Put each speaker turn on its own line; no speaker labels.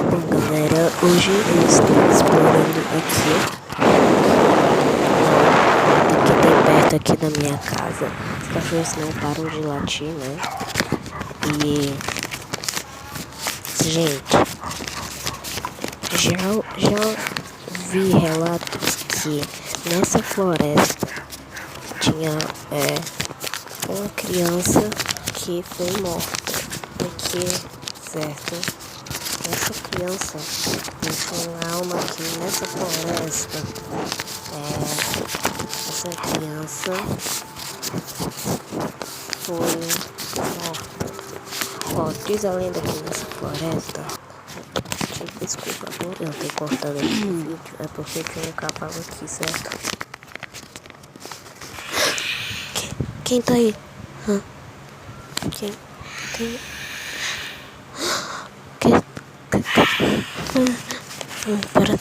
Bom, galera, hoje eu estou explorando aqui que tem perto aqui da minha casa. Os cachorros não param de latir, né? E gente, já vi relatos que nessa floresta tinha uma criança que foi morta aqui, certo? Essa criança deixou uma alma aqui nessa floresta. Essa criança foi morta. Ó, diz a lenda que nessa floresta. Desculpa, eu tô cortando aqui o vídeo. É porque tinha um cavalo aqui, certo? Quem tá aí? Quem? Para.